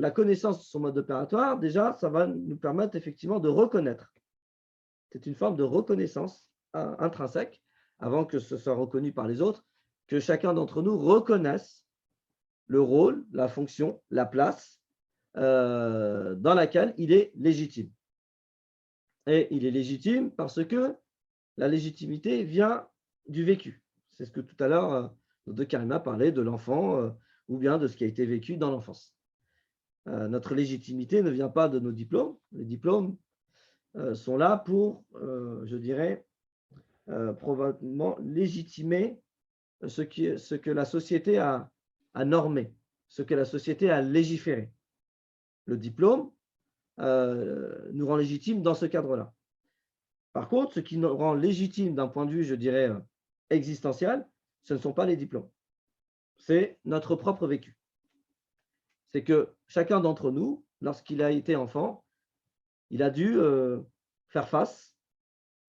la connaissance de son mode opératoire, déjà, ça va nous permettre effectivement de reconnaître. C'est une forme de reconnaissance intrinsèque, avant que ce soit reconnu par les autres, que chacun d'entre nous reconnaisse le rôle, la fonction, la place dans laquelle il est légitime. Et il est légitime parce que la légitimité vient du vécu. C'est ce que tout à l'heure, de Karima parlait de l'enfant ou bien de ce qui a été vécu dans l'enfance. Notre légitimité ne vient pas de nos diplômes. Les diplômes sont là pour, je dirais, probablement légitimer ce que la société a normé, ce que la société a légiféré. Le diplôme nous rend légitimes dans ce cadre-là. Par contre, ce qui nous rend légitimes d'un point de vue, je dirais, existentiel, ce ne sont pas les diplômes. C'est notre propre vécu. C'est que chacun d'entre nous, lorsqu'il a été enfant, il a dû faire face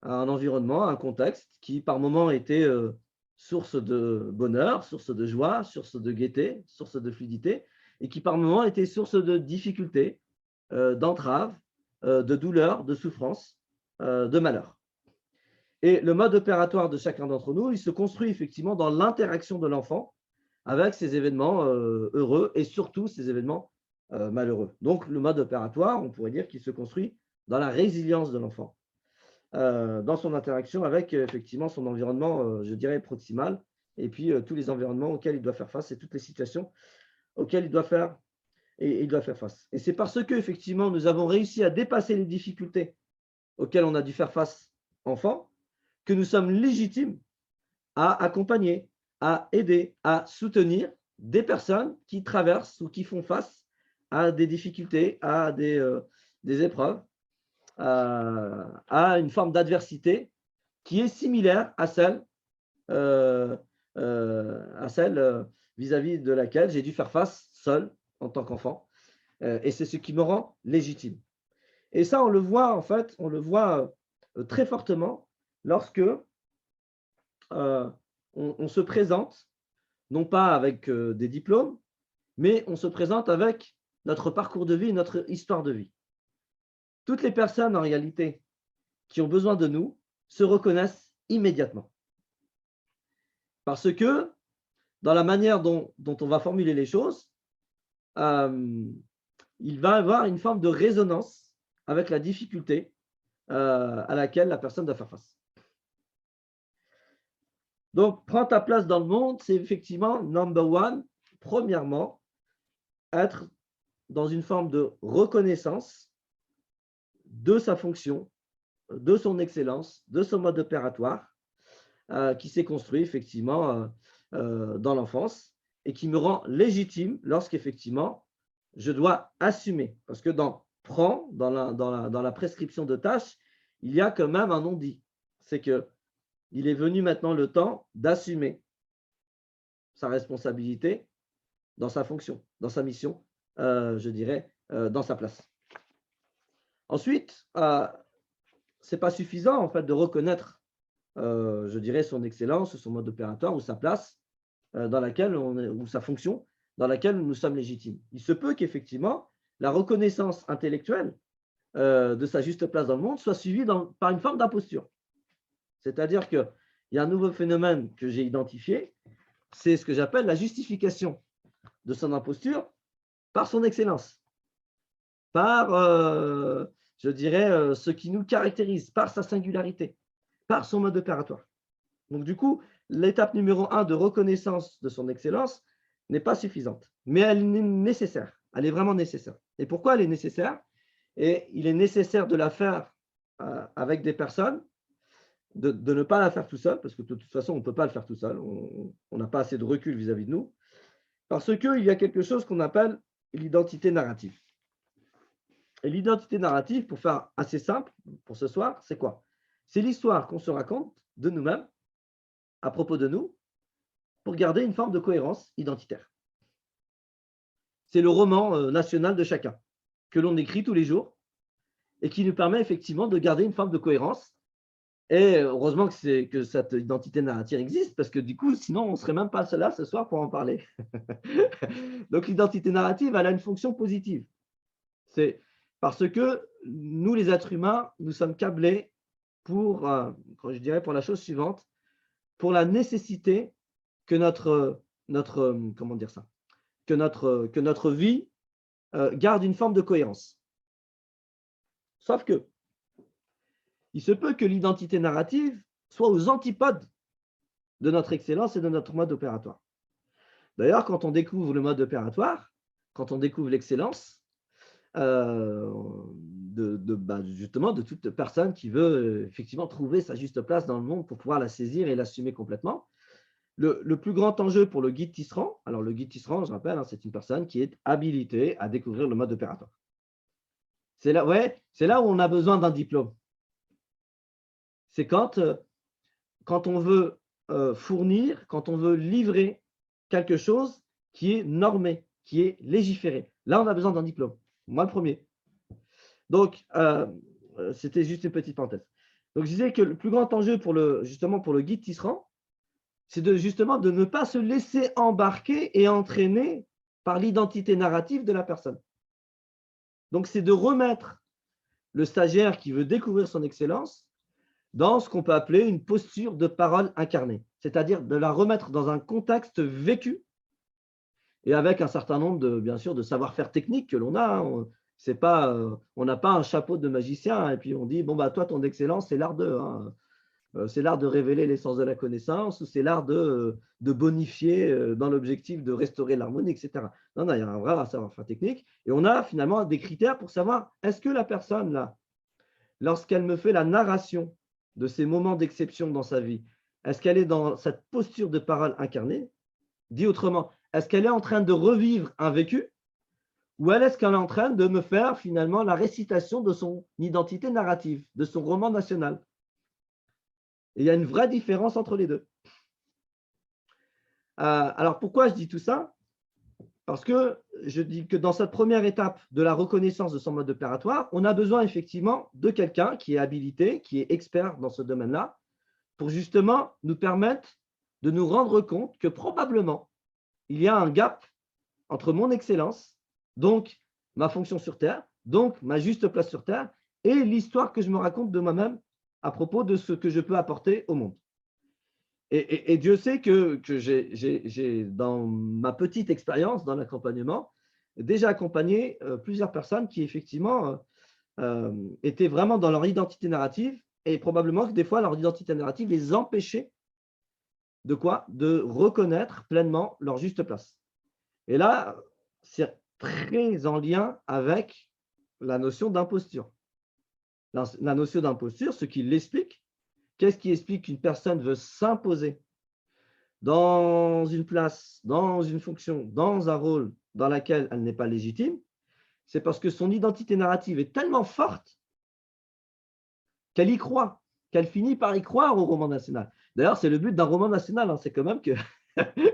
à un environnement, à un contexte qui, par moments, était source de bonheur, source de joie, source de gaieté, source de fluidité, et qui, par moments, était source de difficultés, d'entraves, de douleurs, de souffrances, de malheur. Et le mode opératoire de chacun d'entre nous, il se construit effectivement dans l'interaction de l'enfant avec ces événements heureux et surtout ces événements malheureux. Donc, le mode opératoire, on pourrait dire qu'il se construit dans la résilience de l'enfant, dans son interaction avec effectivement son environnement, je dirais, proximal, et puis tous les environnements auxquels il doit faire face et toutes les situations auxquelles il doit faire face. Et c'est parce que effectivement nous avons réussi à dépasser les difficultés auxquelles on a dû faire face enfant que nous sommes légitimes à accompagner, à aider, à soutenir des personnes qui traversent ou qui font face à des difficultés, à des épreuves, à une forme d'adversité qui est similaire à celle vis-à-vis de laquelle j'ai dû faire face seul en tant qu'enfant. Et c'est ce qui me rend légitime. Et ça, on le voit en fait, on le voit très fortement lorsque on se présente, non pas avec des diplômes, mais on se présente avec notre parcours de vie, notre histoire de vie. Toutes les personnes, en réalité, qui ont besoin de nous, se reconnaissent immédiatement. Parce que, dans la manière dont on va formuler les choses, il va y avoir une forme de résonance avec la difficulté à laquelle la personne doit faire face. Donc, prends ta place dans le monde, c'est effectivement number one, premièrement, être dans une forme de reconnaissance de sa fonction, de son excellence, de son mode opératoire, qui s'est construit effectivement dans l'enfance et qui me rend légitime lorsqu'effectivement je dois assumer. Parce que dans la prescription de tâches, il y a quand même un non-dit. C'est que il est venu maintenant le temps d'assumer sa responsabilité dans sa fonction, dans sa mission, je dirais, dans sa place. Ensuite, ce n'est pas suffisant en fait de reconnaître, je dirais, son excellence, son mode opératoire ou sa place dans laquelle ou sa fonction dans laquelle nous sommes légitimes. Il se peut qu'effectivement, la reconnaissance intellectuelle de sa juste place dans le monde soit suivie par une forme d'imposture. C'est-à-dire qu'il y a un nouveau phénomène que j'ai identifié, c'est ce que j'appelle la justification de son imposture par son excellence, par, je dirais, ce qui nous caractérise, par sa singularité, par son mode opératoire. Donc, du coup, l'étape numéro 1 de reconnaissance de son excellence n'est pas suffisante, mais elle est nécessaire. Elle est vraiment nécessaire. Et pourquoi elle est nécessaire? Et il est nécessaire de la faire avec des personnes, de ne pas la faire tout seul, parce que de toute façon, on ne peut pas le faire tout seul. On n'a pas assez de recul vis-à-vis de nous. Parce qu'il y a quelque chose qu'on appelle l'identité narrative. Et l'identité narrative, pour faire assez simple pour ce soir, c'est quoi? C'est l'histoire qu'on se raconte de nous-mêmes, à propos de nous, pour garder une forme de cohérence identitaire. C'est le roman national de chacun, que l'on écrit tous les jours, et qui nous permet effectivement de garder une forme de cohérence Et heureusement que cette identité narrative existe, parce que du coup, sinon, on ne serait même pas là ce soir pour en parler. Donc, l'identité narrative, elle a une fonction positive. C'est parce que nous, les êtres humains, nous sommes câblés pour, je dirais, pour la chose suivante, pour la nécessité que comment dire ça, que notre vie garde une forme de cohérence. Sauf que il se peut que l'identité narrative soit aux antipodes de notre excellence et de notre mode opératoire. D'ailleurs, quand on découvre le mode opératoire, quand on découvre l'excellence, justement de toute personne qui veut effectivement trouver sa juste place dans le monde pour pouvoir la saisir et l'assumer complètement. Le plus grand enjeu pour le guide tisserand, alors le guide tisserand, je rappelle, c'est une personne qui est habilitée à découvrir le mode opératoire. C'est là où on a besoin d'un diplôme. C'est quand on veut fournir, quand on veut livrer quelque chose qui est normé, qui est légiféré. Là, on a besoin d'un diplôme. Moi, le premier. Donc, c'était juste une petite parenthèse. Donc, je disais que le plus grand enjeu justement pour le guide tisserand, c'est justement de ne pas se laisser embarquer et entraîner par l'identité narrative de la personne. Donc, c'est de remettre le stagiaire qui veut découvrir son excellence dans ce qu'on peut appeler une posture de parole incarnée, c'est-à-dire de la remettre dans un contexte vécu et avec un certain nombre, bien sûr, de savoir-faire techniques que l'on a. On n'a pas un chapeau de magicien et puis on dit, bon, toi, ton excellence, c'est l'art c'est l'art de révéler l'essence de la connaissance ou c'est l'art de bonifier dans l'objectif de restaurer l'harmonie, etc. Non, il y a un vrai savoir-faire technique et on a finalement des critères pour savoir est-ce que la personne, là, lorsqu'elle me fait la narration de ces moments d'exception dans sa vie, est-ce qu'elle est dans cette posture de parole incarnée? Dit autrement, est-ce qu'elle est en train de revivre un vécu ou est-ce qu'elle est en train de me faire finalement la récitation de son identité narrative, de son roman national? Et il y a une vraie différence entre les deux. Alors, pourquoi je dis tout ça? Parce que je dis que dans cette première étape de la reconnaissance de son mode opératoire, on a besoin effectivement de quelqu'un qui est habilité, qui est expert dans ce domaine-là, pour justement nous permettre de nous rendre compte que probablement, il y a un gap entre mon excellence, donc ma fonction sur Terre, donc ma juste place sur Terre, et l'histoire que je me raconte de moi-même à propos de ce que je peux apporter au monde. Et Dieu sait que j'ai, dans ma petite expérience dans l'accompagnement, déjà accompagné plusieurs personnes qui, effectivement, étaient vraiment dans leur identité narrative et probablement que des fois, leur identité narrative les empêchait de quoi? De reconnaître pleinement leur juste place. Et là, c'est très en lien avec la notion d'imposture. La notion d'imposture, ce qui l'explique, qu'est-ce qui explique qu'une personne veut s'imposer dans une place, dans une fonction, dans un rôle dans lequel elle n'est pas légitime? C'est parce que son identité narrative est tellement forte qu'elle y croit, qu'elle finit par y croire au roman national. D'ailleurs, c'est le but d'un roman national, c'est quand même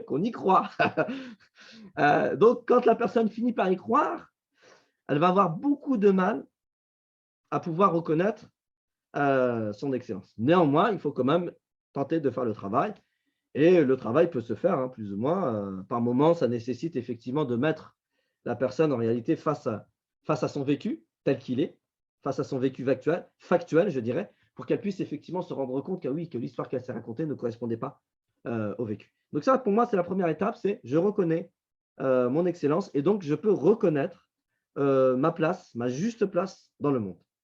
qu'on y croit. Donc, quand la personne finit par y croire, elle va avoir beaucoup de mal à pouvoir reconnaître son excellence. Néanmoins, il faut quand même tenter de faire le travail. Et le travail peut se faire, plus ou moins. Par moment, ça nécessite effectivement de mettre la personne en réalité face à son vécu tel qu'il est, face à son vécu factuel, je dirais, pour qu'elle puisse effectivement se rendre compte que oui, que l'histoire qu'elle s'est racontée ne correspondait pas au vécu. Donc ça, pour moi, c'est la première étape, c'est je reconnais mon excellence et donc je peux reconnaître ma place, ma juste place dans le monde.